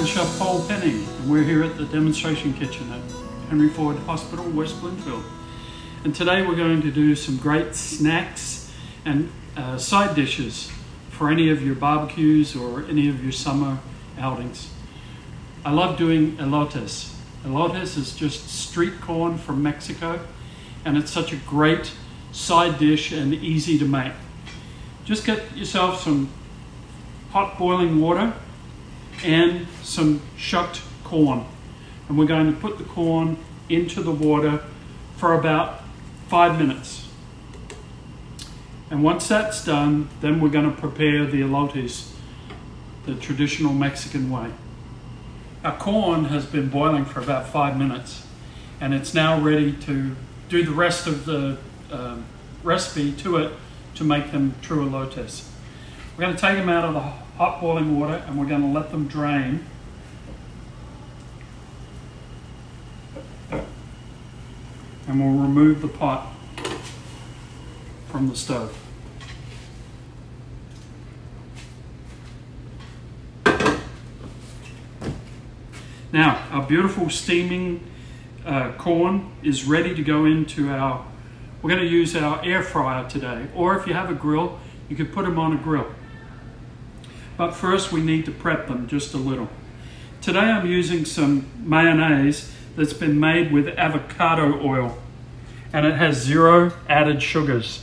I'm Chef Paul Penny, and we're here at the demonstration kitchen at Henry Ford Hospital, West Bloomfield. And today we're going to do some great snacks and side dishes for any of your barbecues or any of your summer outings. I love doing elotes. Elotes is just street corn from Mexico, and it's such a great side dish and easy to make. Just get yourself some hot boiling water and some shucked corn, and we're going to put the corn into the water for about 5 minutes. And once that's done, then we're going to prepare the elotes the traditional Mexican way. Our corn has been boiling for about 5 minutes, and it's now ready to do the rest of the recipe to it to make them true elotes. We're going to take them out of the hot boiling water and we're going to let them drain. And we'll remove the pot from the stove. Now, our beautiful steaming corn is ready to go into we're going to use our air fryer today, or if you have a grill, you could put them on a grill. But first we need to prep them just a little. Today I'm using some mayonnaise that's been made with avocado oil, and it has 0 added sugars.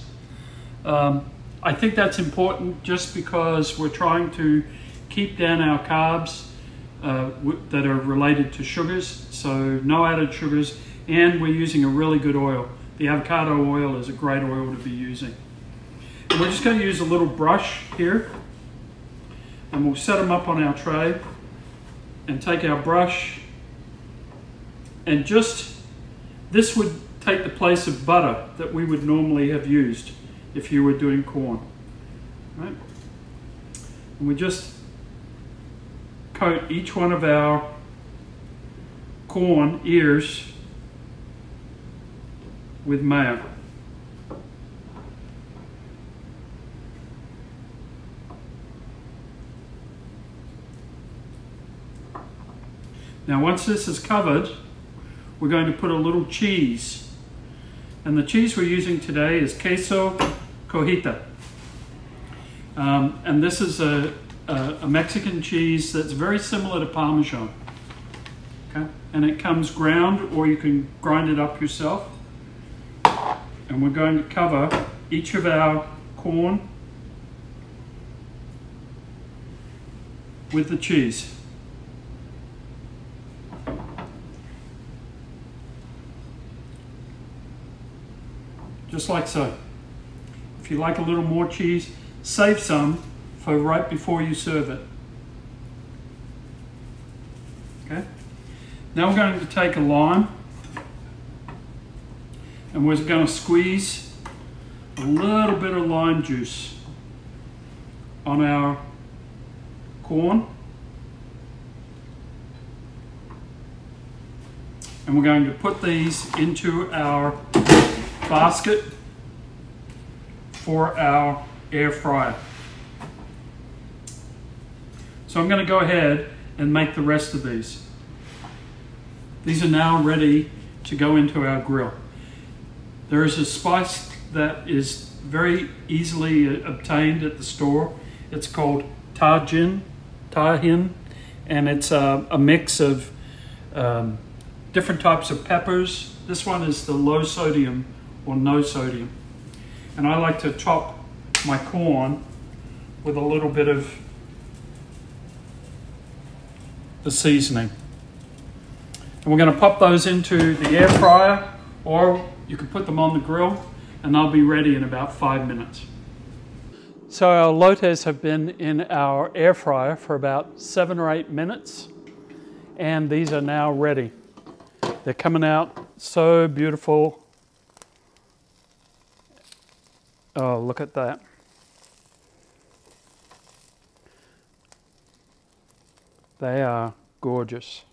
I think that's important just because we're trying to keep down our carbs that are related to sugars, so no added sugars, and we're using a really good oil. The avocado oil is a great oil to be using. And we're just going to use a little brush here, and we'll set them up on our tray and take our brush, and this would take the place of butter that we would normally have used if you were doing corn, right? And we just coat each one of our corn ears with mayo. Now once this is covered, we're going to put a little cheese. And the cheese we're using today is queso cojita. And this is a Mexican cheese that's very similar to Parmesan. Okay? And it comes ground, or you can grind it up yourself. And we're going to cover each of our corn with the cheese. Just like so. If you like a little more cheese, save some for right before you serve it. Okay? Now we're going to take a lime, and we're going to squeeze a little bit of lime juice on our corn. And we're going to put these into our basket for our air fryer. So I'm going to go ahead and make the rest of these. These are now ready to go into our grill. There is a spice that is very easily obtained at the store. It's called tahin, and it's a mix of different types of peppers. This one is the low sodium or no sodium. And I like to chop my corn with a little bit of the seasoning. And we're going to pop those into the air fryer, or you can put them on the grill, and they'll be ready in about 5 minutes. So our elotes have been in our air fryer for about 7 or 8 minutes, and these are now ready. They're coming out so beautiful. Oh, look at that. They are gorgeous.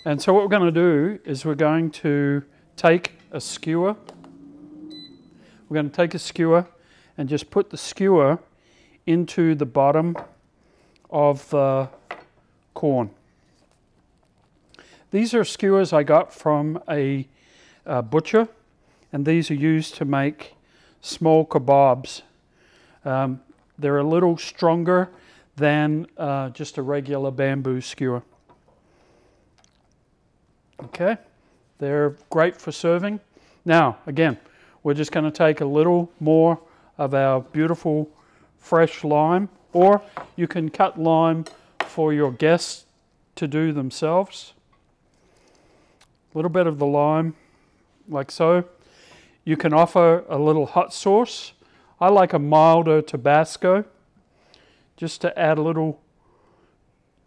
And so what we're going to do is we're going to take a skewer. We're going to take a skewer and just put the skewer into the bottom of the corn. These are skewers I got from a butcher, and these are used to make small kebabs. They're a little stronger than just a regular bamboo skewer. Okay, they're great for serving. Now, again, we're just going to take a little more of our beautiful fresh lime, or you can cut lime for your guests to do themselves. A little bit of the lime, like so. You can offer a little hot sauce. I like a milder Tabasco, just to add a little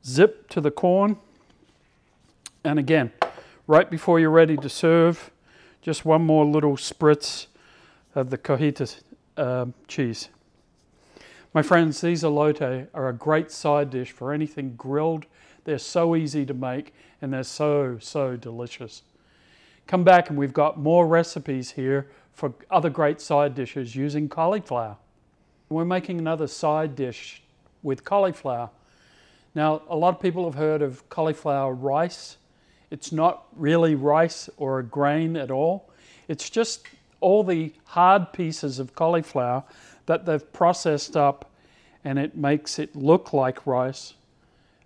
zip to the corn. And again, right before you're ready to serve, just one more little spritz of the cotija cheese. My friends, these elote are a great side dish for anything grilled. They're so easy to make, and they're so, so delicious. Come back and we've got more recipes here for other great side dishes using cauliflower. We're making another side dish with cauliflower. Now, a lot of people have heard of cauliflower rice. It's not really rice or a grain at all. It's just all the hard pieces of cauliflower that they've processed up, and it makes it look like rice,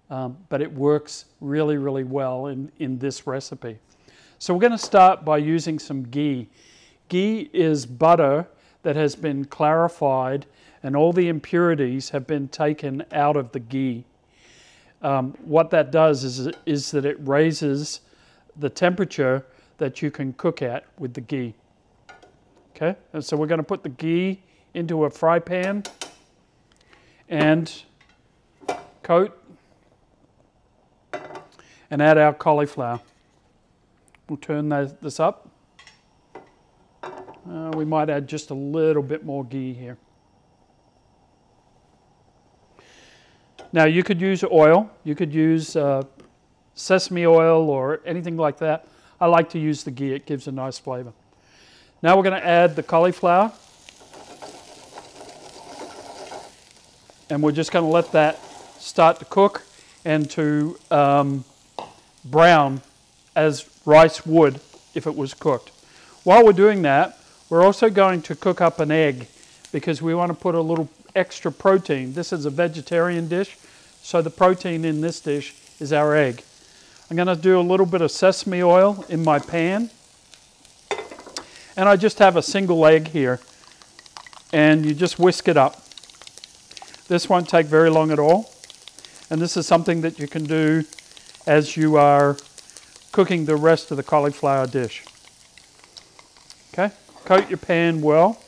but it works really, really well in this recipe. So we're going to start by using some ghee. Ghee is butter that has been clarified, and all the impurities have been taken out of the ghee. What that does is that it raises the temperature that you can cook at with the ghee. Okay, and so we're going to put the ghee into a fry pan and coat and add our cauliflower. We'll turn this up. We might add just a little bit more ghee here. Now you could use oil. You could use sesame oil or anything like that. I like to use the ghee. It gives a nice flavor. Now we're going to add the cauliflower. And we're just going to let that start to cook and to brown as rice would if it was cooked. While we're doing that, we're also going to cook up an egg because we want to put a little extra protein. This is a vegetarian dish, so the protein in this dish is our egg. I'm going to do a little bit of sesame oil in my pan, and I just have a single egg here, and you just whisk it up. This won't take very long at all, and this is something that you can do as you are cooking the rest of the cauliflower dish. Okay, coat your pan well.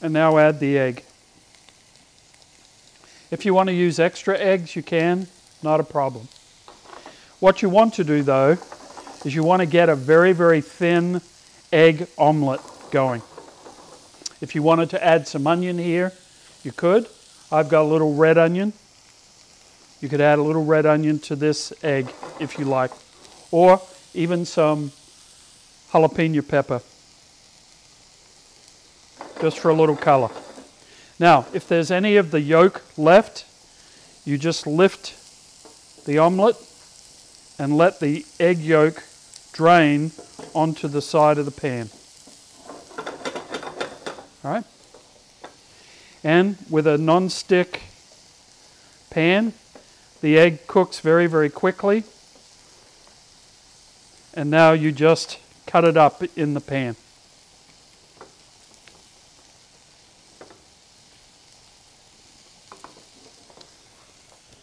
And now add the egg. If you want to use extra eggs, you can, not a problem. What you want to do though, is you want to get a very, very thin egg omelette going. If you wanted to add some onion here, you could. I've got a little red onion. You could add a little red onion to this egg if you like, or even some jalapeno pepper, just for a little color. Now, if there's any of the yolk left, you just lift the omelette and let the egg yolk drain onto the side of the pan. All right? And with a non-stick pan, the egg cooks very, very quickly. And now you just cut it up in the pan.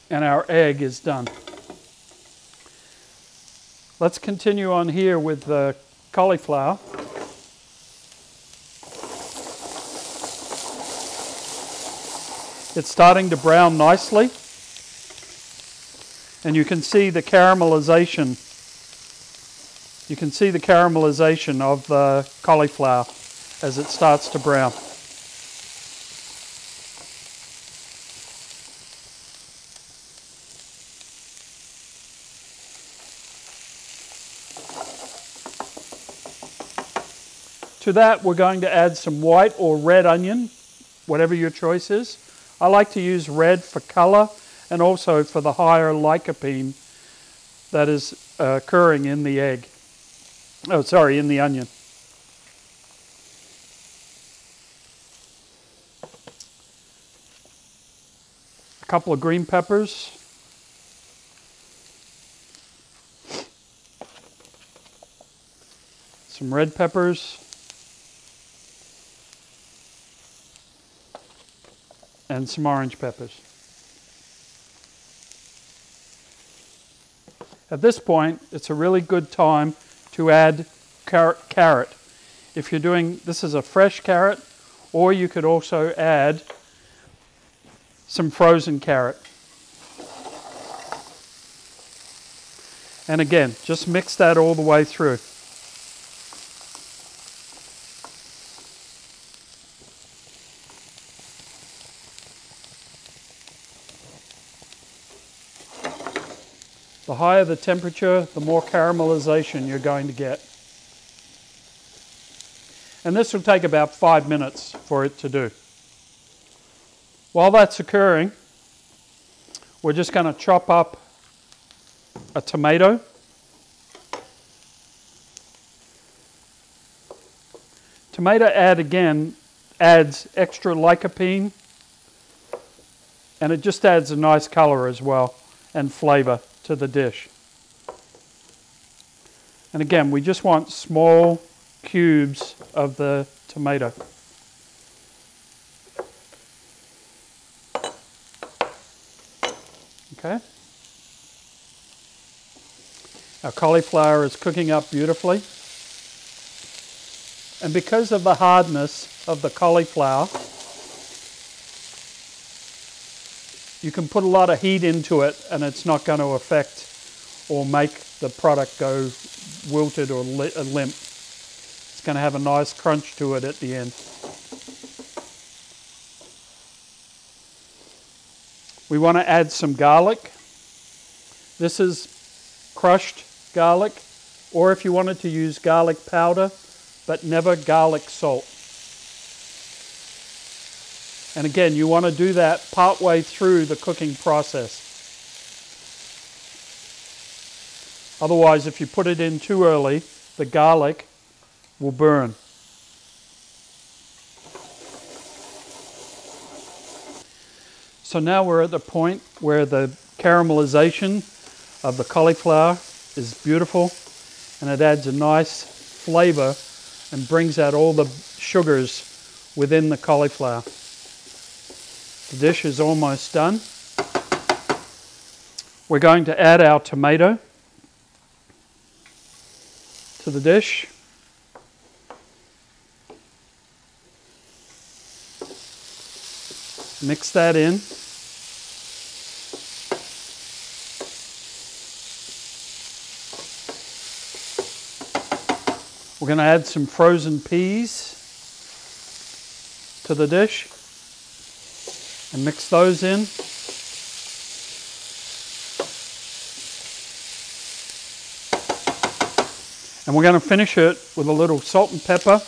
And our egg is done. Let's continue on here with the cauliflower. It's starting to brown nicely. And you can see the caramelization. You can see the caramelization of the cauliflower as it starts to brown. To that, we're going to add some white or red onion, whatever your choice is. I like to use red for color and also for the higher lycopene that is occurring in the egg. Oh, sorry, in the onion. A couple of green peppers. Some red peppers. And some orange peppers. At this point, it's a really good time to add carrot. If you're doing, this is a fresh carrot, or you could also add some frozen carrot. And again, just mix that all the way through. The higher the temperature, the more caramelization you're going to get. And this will take about 5 minutes for it to do. While that's occurring, we're just going to chop up a tomato. Tomato adds extra lycopene, and it just adds a nice color as well and flavor to the dish. And again, we just want small cubes of the tomato. Okay. Our cauliflower is cooking up beautifully. And because of the hardness of the cauliflower, you can put a lot of heat into it and it's not going to affect or make the product go wilted or limp. It's going to have a nice crunch to it at the end. We want to add some garlic. This is crushed garlic, or if you wanted to use garlic powder, but never garlic salt. And again, you want to do that partway through the cooking process. Otherwise, if you put it in too early, the garlic will burn. So now we're at the point where the caramelization of the cauliflower is beautiful, and it adds a nice flavor and brings out all the sugars within the cauliflower. The dish is almost done. We're going to add our tomato to the dish. Mix that in. We're going to add some frozen peas to the dish and mix those in. And we're going to finish it with a little salt and pepper.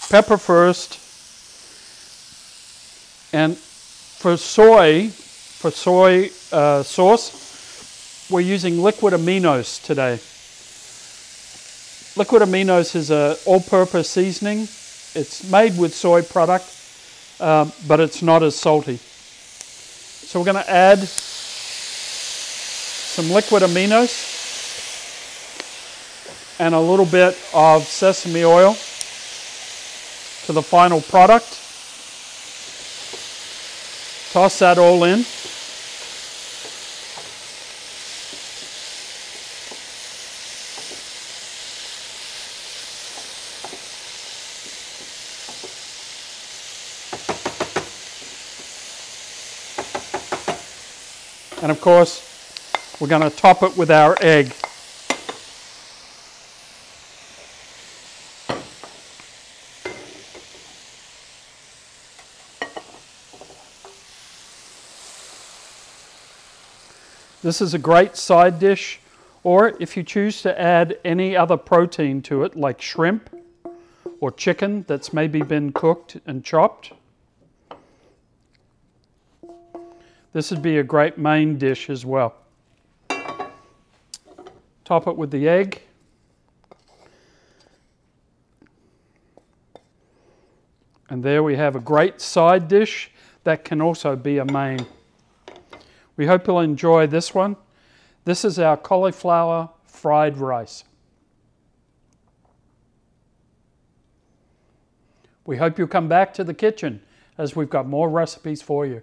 Pepper first. And for soy sauce, we're using liquid aminos today. Liquid aminos is an all-purpose seasoning. It's made with soy product, but it's not as salty. So we're going to add some liquid aminos and a little bit of sesame oil to the final product. Toss that all in. And of course, we're going to top it with our egg. This is a great side dish, or if you choose to add any other protein to it, like shrimp or chicken that's maybe been cooked and chopped. This would be a great main dish as well. Top it with the egg. And there we have a great side dish that can also be a main. We hope you'll enjoy this one. This is our cauliflower fried rice. We hope you'll come back to the kitchen as we've got more recipes for you.